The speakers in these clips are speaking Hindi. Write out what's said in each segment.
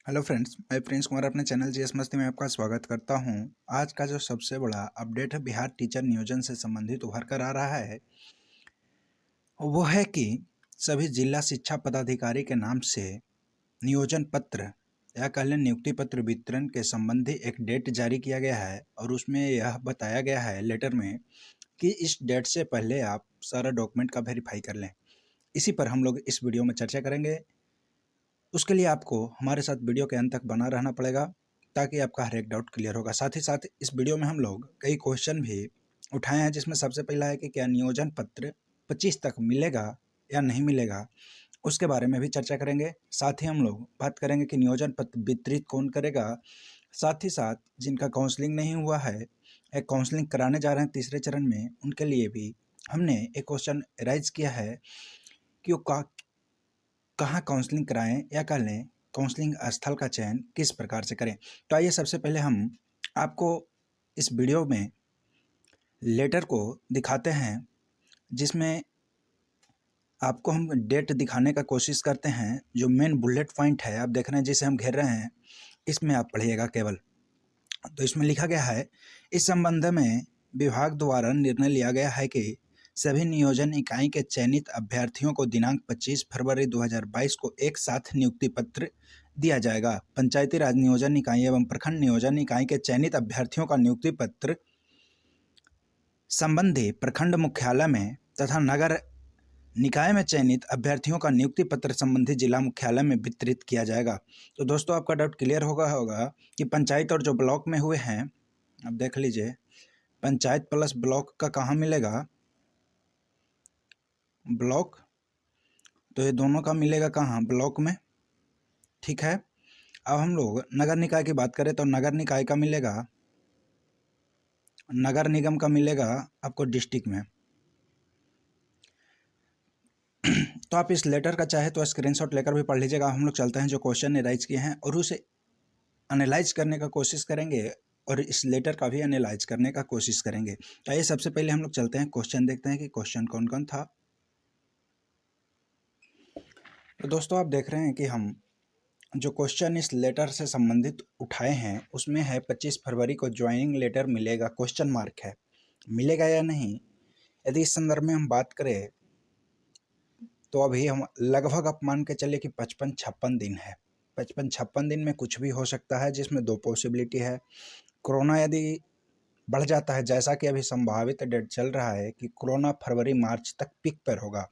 हेलो फ्रेंड्स, मैं प्रिंस कुमार अपने चैनल जीएस मस्ती में आपका स्वागत करता हूं। आज का जो सबसे बड़ा अपडेट है बिहार टीचर नियोजन से संबंधित उभर कर आ रहा है वो है कि सभी जिला शिक्षा पदाधिकारी के नाम से नियोजन पत्र या कह लें नियुक्ति पत्र वितरण के संबंधी एक डेट जारी किया गया है और उसमें यह बताया गया है लेटर में कि इस डेट से पहले आप सारा डॉक्यूमेंट का वेरीफाई कर लें। इसी पर हम लोग इस वीडियो में चर्चा करेंगे। उसके लिए आपको हमारे साथ वीडियो के अंत तक बना रहना पड़ेगा ताकि आपका हर एक डाउट क्लियर होगा। साथ ही साथ इस वीडियो में हम लोग कई क्वेश्चन भी उठाए हैं, जिसमें सबसे पहला है कि क्या नियोजन पत्र 25 तक मिलेगा या नहीं मिलेगा, उसके बारे में भी चर्चा करेंगे। साथ ही हम लोग बात करेंगे कि नियोजन पत्र वितरित कौन करेगा। साथ ही साथ जिनका काउंसलिंग नहीं हुआ है या काउंसलिंग कराने जा रहे हैं तीसरे चरण में, उनके लिए भी हमने एक क्वेश्चन राइज किया है कि वो कहाँ काउंसलिंग कराएं या कर लें, काउंसलिंग स्थल का चयन किस प्रकार से करें। तो आइए सबसे पहले हम आपको इस वीडियो में लेटर को दिखाते हैं, जिसमें आपको हम डेट दिखाने का कोशिश करते हैं। जो मेन बुलेट पॉइंट है आप देख रहे हैं, जिसे हम घेर रहे हैं, इसमें आप पढ़िएगा केवल। तो इसमें लिखा गया है, इस संबंध में विभाग द्वारा निर्णय लिया गया है कि सभी नियोजन इकाई के चयनित अभ्यर्थियों को दिनांक 25 फरवरी 2022 को एक साथ नियुक्ति पत्र दिया जाएगा। पंचायती राज नियोजन इकाई एवं प्रखंड नियोजन इकाई के चयनित अभ्यर्थियों का नियुक्ति पत्र संबंधी प्रखंड मुख्यालय में तथा नगर निकाय में चयनित अभ्यर्थियों का नियुक्ति पत्र संबंधी जिला मुख्यालय में वितरित किया जाएगा। तो दोस्तों, आपका डाउट क्लियर होगा कि पंचायत और जो ब्लॉक में हुए हैं, अब देख लीजिए, पंचायत प्लस ब्लॉक का कहाँ मिलेगा, ब्लॉक, तो ये दोनों का मिलेगा कहाँ, ब्लॉक में। ठीक है। अब हम लोग नगर निकाय की बात करें तो नगर निकाय का मिलेगा, नगर निगम का मिलेगा आपको डिस्ट्रिक्ट में। तो आप इस लेटर का चाहे तो स्क्रीनशॉट लेकर भी पढ़ लीजिएगा। हम लोग चलते हैं जो क्वेश्चन राइज किए हैं और उसे एनालाइज करने का कोशिश करेंगे और इस लेटर का भी एनालाइज करने का कोशिश करेंगे। तो आइए सबसे पहले हम लोग चलते हैं क्वेश्चन देखते हैं कि क्वेश्चन कौन कौन था। तो दोस्तों, आप देख रहे हैं कि हम जो क्वेश्चन इस लेटर से संबंधित उठाए हैं उसमें है 25 फरवरी को ज्वाइनिंग लेटर मिलेगा, क्वेश्चन मार्क है, मिलेगा या नहीं। यदि इस संदर्भ में हम बात करें तो अभी हम लगभग आप मान के चले कि 55-56 दिन है। 55-56 दिन में कुछ भी हो सकता है, जिसमें दो पॉसिबिलिटी है। कोरोना यदि बढ़ जाता है, जैसा कि अभी संभावित डेट चल रहा है कि कोरोना फरवरी मार्च तक पीक पर होगा,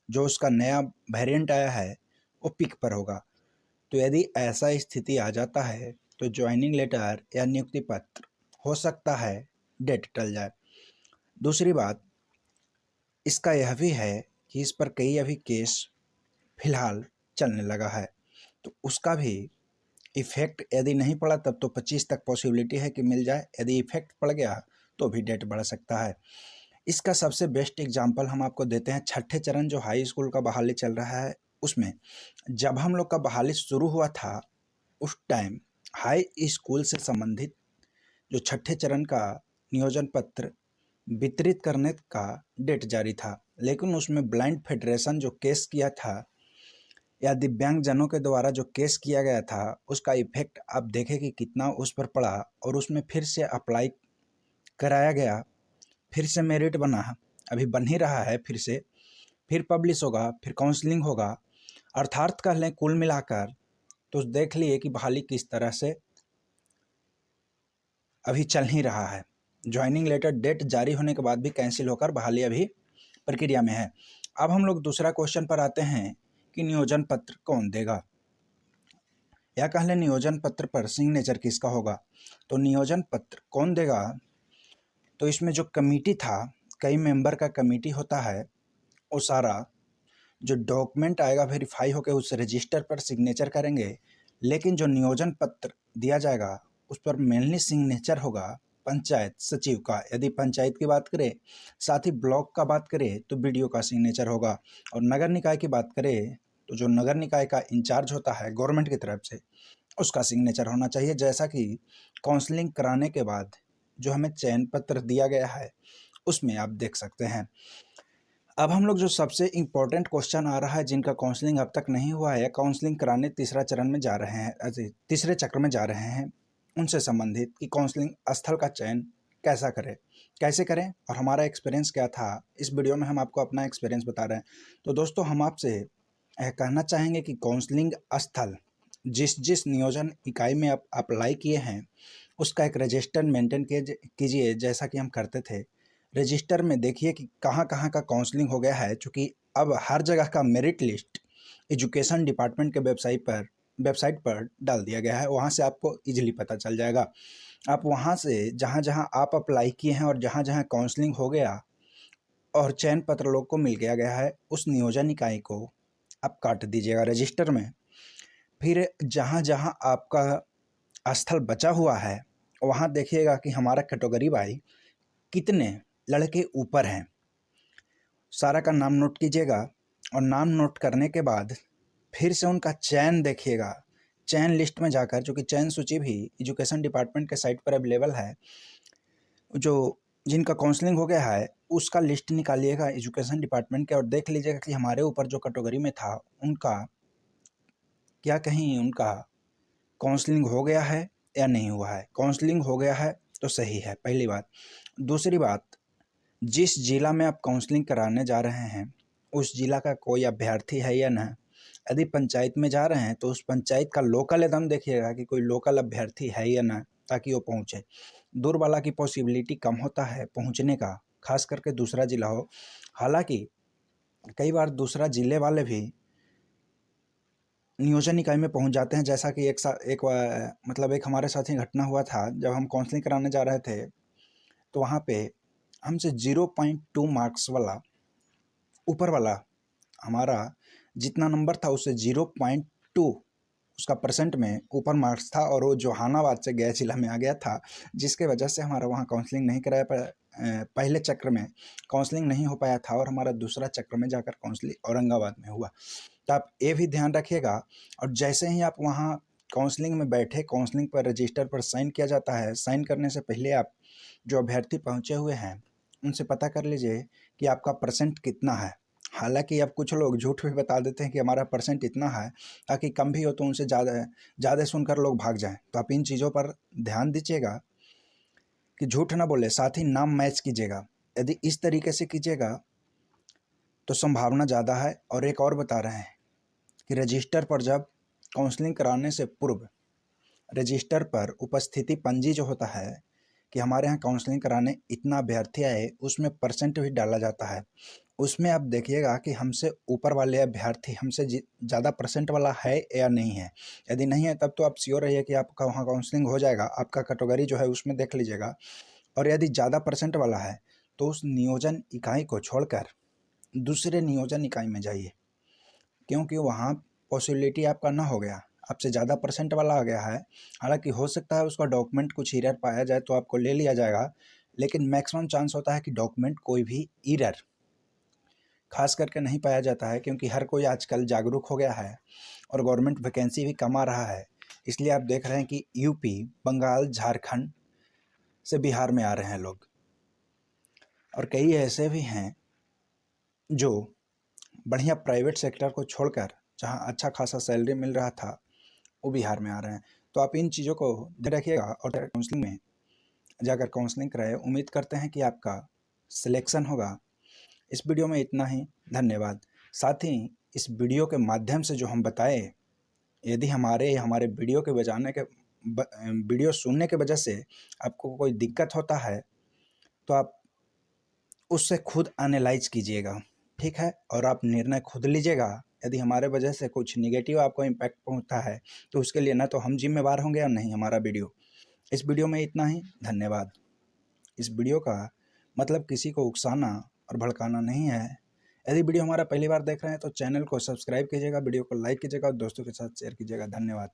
जो उसका नया वेरिएंट आया है वो पीक पर होगा। तो यदि ऐसा स्थिति आ जाता है तो ज्वाइनिंग लेटर या नियुक्ति पत्र हो सकता है डेट टल जाए। दूसरी बात इसका यह भी है कि इस पर कई अभी केस फिलहाल चलने लगा है, तो उसका भी इफेक्ट यदि नहीं पड़ा तब तो 25 तक पॉसिबिलिटी है कि मिल जाए, यदि इफेक्ट पड़ गया तो भी डेट बढ़ सकता है। इसका सबसे बेस्ट एग्जाम्पल हम आपको देते हैं, छठे चरण जो हाई स्कूल का बहाली चल रहा है उसमें जब हम लोग का बहाली शुरू हुआ था उस टाइम हाई स्कूल से संबंधित जो छठे चरण का नियोजन पत्र वितरित करने का डेट जारी था, लेकिन उसमें ब्लाइंड फेडरेशन जो केस किया था या दिव्यांगजनों के द्वारा जो केस किया गया था, उसका इफेक्ट आप देखें कि कितना उस पर पड़ा और उसमें फिर से अप्लाई कराया गया, फिर से मेरिट बना, अभी बन ही रहा है, फिर पब्लिश होगा, फिर काउंसलिंग होगा। अर्थात कह लें कुल मिलाकर तो देख लिए कि बहाली किस तरह से अभी चल ही रहा है। ज्वाइनिंग लेटर डेट जारी होने के बाद भी कैंसिल होकर बहाली अभी प्रक्रिया में है। अब हम लोग दूसरा क्वेश्चन पर आते हैं कि नियोजन पत्र कौन देगा, या कह लें नियोजन पत्र पर सिग्नेचर किसका होगा। तो नियोजन पत्र कौन देगा, तो इसमें जो कमेटी था, कई मेंबर का कमेटी होता है, वो सारा जो डॉक्यूमेंट आएगा वेरीफाई होकर उस रजिस्टर पर सिग्नेचर करेंगे, लेकिन जो नियोजन पत्र दिया जाएगा उस पर मेनली सिग्नेचर होगा पंचायत सचिव का, यदि पंचायत की बात करें। साथ ही ब्लॉक का बात करें तो बीडीओ का सिग्नेचर होगा, और नगर निकाय की बात करें तो जो नगर निकाय का इंचार्ज होता है गवर्नमेंट की तरफ से, उसका सिग्नेचर होना चाहिए। जैसा कि काउंसलिंग कराने के बाद जो हमें चयन पत्र दिया गया है उसमें आप देख सकते हैं। अब हम लोग जो सबसे इम्पोर्टेंट क्वेश्चन आ रहा है, जिनका काउंसलिंग अब तक नहीं हुआ है, काउंसलिंग कराने तीसरे चरण में जा रहे हैं, तीसरे चक्र में जा रहे हैं, उनसे संबंधित कि काउंसलिंग स्थल का चयन कैसा करें, कैसे करें और हमारा एक्सपीरियंस क्या था। इस वीडियो में हम आपको अपना एक्सपीरियंस बता रहे हैं। तो दोस्तों, हम आपसे कहना चाहेंगे कि काउंसलिंग स्थल जिस जिस नियोजन इकाई में आप अप्लाई किए हैं, उसका एक रजिस्टर मेंटेन कीजिए, जैसा कि हम करते थे। रजिस्टर में देखिए कि कहाँ कहाँ का काउंसलिंग हो गया है, चूँकि अब हर जगह का मेरिट लिस्ट एजुकेशन डिपार्टमेंट के वेबसाइट पर डाल दिया गया है। वहाँ से आपको ईजिली पता चल जाएगा। आप वहाँ से जहाँ जहाँ आप अप्लाई किए हैं और जहाँ जहाँ काउंसलिंग हो गया और चयन पत्र लोग को मिल गया है, उस नियोजन इकाई को आप काट दीजिएगा रजिस्टर में। फिर जहाँ जहाँ आपका स्थल बचा हुआ है, वहाँ देखिएगा कि हमारा कैटेगरी वाइज कितने लड़के ऊपर हैं। सारा का नाम नोट कीजिएगा और नाम नोट करने के बाद फिर से उनका चयन देखिएगा। चयन लिस्ट में जाकर, जो कि चयन सूची भी एजुकेशन डिपार्टमेंट के साइट पर अवेलेबल है, जो जिनका काउंसलिंग हो गया है उसका लिस्ट निकालिएगा एजुकेशन डिपार्टमेंट के और देख लीजिएगा कि हमारे ऊपर जो कैटेगरी में था उनका क्या कहीं उनका काउंसलिंग हो गया है या नहीं हुआ है। काउंसलिंग हो गया है तो सही है, पहली बात। दूसरी बात, जिस जिला में आप काउंसलिंग कराने जा रहे हैं उस जिला का कोई अभ्यर्थी है या ना। यदि पंचायत में जा रहे हैं तो उस पंचायत का लोकल एकदम देखिएगा कि कोई लोकल अभ्यर्थी है या ना, ताकि वो पहुँचे। दूर वाला की पॉसिबिलिटी कम होता है पहुँचने का, खास करके दूसरा जिला हो। हालांकि कई बार दूसरा जिले वाले भी नियोजन इकाई में पहुंच जाते हैं, जैसा कि एक हमारे साथ ही घटना हुआ था। जब हम काउंसलिंग कराने जा रहे थे तो वहाँ पे हमसे 0.2 मार्क्स वाला, ऊपर वाला, हमारा जितना नंबर था उससे 0.2 उसका परसेंट में ऊपर मार्क्स था, और वो जहानाबाद से गया जिला में आ गया था, जिसके वजह से हमारा वहाँ काउंसलिंग नहीं कराया पहले चक्र में काउंसलिंग नहीं हो पाया था, और हमारा दूसरा चक्र में जाकर काउंसलिंग औरंगाबाद में हुआ। तो आप ये भी ध्यान रखिएगा। और जैसे ही आप वहाँ काउंसलिंग में बैठे, काउंसलिंग पर रजिस्टर पर साइन किया जाता है। साइन करने से पहले आप जो अभ्यर्थी पहुँचे हुए हैं उनसे पता कर लीजिए कि आपका परसेंट कितना है। हालांकि अब कुछ लोग झूठ भी बता देते हैं कि हमारा परसेंट इतना है, ताकि कम भी हो तो उनसे ज़्यादा सुनकर लोग भाग जाएं। तो आप इन चीज़ों पर ध्यान दीजिएगा कि झूठ ना बोले, साथ ही नाम मैच कीजिएगा। यदि इस तरीके से कीजिएगा तो संभावना ज़्यादा है। और एक और बता रहे हैं कि रजिस्टर पर जब काउंसलिंग कराने से पूर्व रजिस्टर पर उपस्थिति पंजी जो होता है कि हमारे यहाँ काउंसलिंग कराने इतना अभ्यर्थी आए, उसमें परसेंट भी डाला जाता है। उसमें आप देखिएगा कि हमसे ऊपर वाले अभ्यर्थी हमसे ज़्यादा परसेंट वाला है या नहीं है। यदि नहीं है तब तो आप श्योर रहिए कि आपका वहाँ काउंसलिंग हो जाएगा। आपका कैटेगरी जो है उसमें देख लीजिएगा। और यदि ज़्यादा परसेंट वाला है तो उस नियोजन इकाई को छोड़कर दूसरे नियोजन इकाई में जाइए, क्योंकि वहाँ पॉसिबिलिटी आपका ना हो गया, आपसे ज़्यादा परसेंट वाला आ गया है। हालांकि हो सकता है उसका डॉक्यूमेंट कुछ एरर पाया जाए तो आपको ले लिया जाएगा, लेकिन मैक्सिमम चांस होता है कि डॉक्यूमेंट कोई भी एरर खास करके नहीं पाया जाता है, क्योंकि हर कोई आजकल जागरूक हो गया है और गवर्नमेंट वैकेंसी भी कम आ रहा है। इसलिए आप देख रहे हैं कि यूपी, बंगाल, झारखंड से बिहार में आ रहे हैं लोग, और कई ऐसे भी हैं जो बढ़िया प्राइवेट सेक्टर को छोड़कर जहां अच्छा खासा सैलरी मिल रहा था वो बिहार में आ रहे हैं। तो आप इन चीज़ों को ध्यान रखिएगा और काउंसलिंग में जाकर काउंसलिंग कराए। उम्मीद करते हैं कि आपका सिलेक्शन होगा। इस वीडियो में इतना ही, धन्यवाद। साथ ही इस वीडियो के माध्यम से जो हम बताए, यदि हमारे वीडियो सुनने के वजह से आपको कोई दिक्कत होता है तो आप उससे खुद एनालाइज कीजिएगा, ठीक है, और आप निर्णय खुद लीजिएगा। यदि हमारे वजह से कुछ निगेटिव आपको इम्पैक्ट पहुंचता है तो उसके लिए ना तो हम जिम्मेवार होंगे और नहीं हमारा वीडियो। इस वीडियो में इतना ही, धन्यवाद। इस वीडियो का मतलब किसी को उकसाना और भड़काना नहीं है। यदि वीडियो हमारा पहली बार देख रहे हैं तो चैनल को सब्सक्राइब कीजिएगा, वीडियो को लाइक कीजिएगा और दोस्तों के साथ शेयर कीजिएगा। धन्यवाद।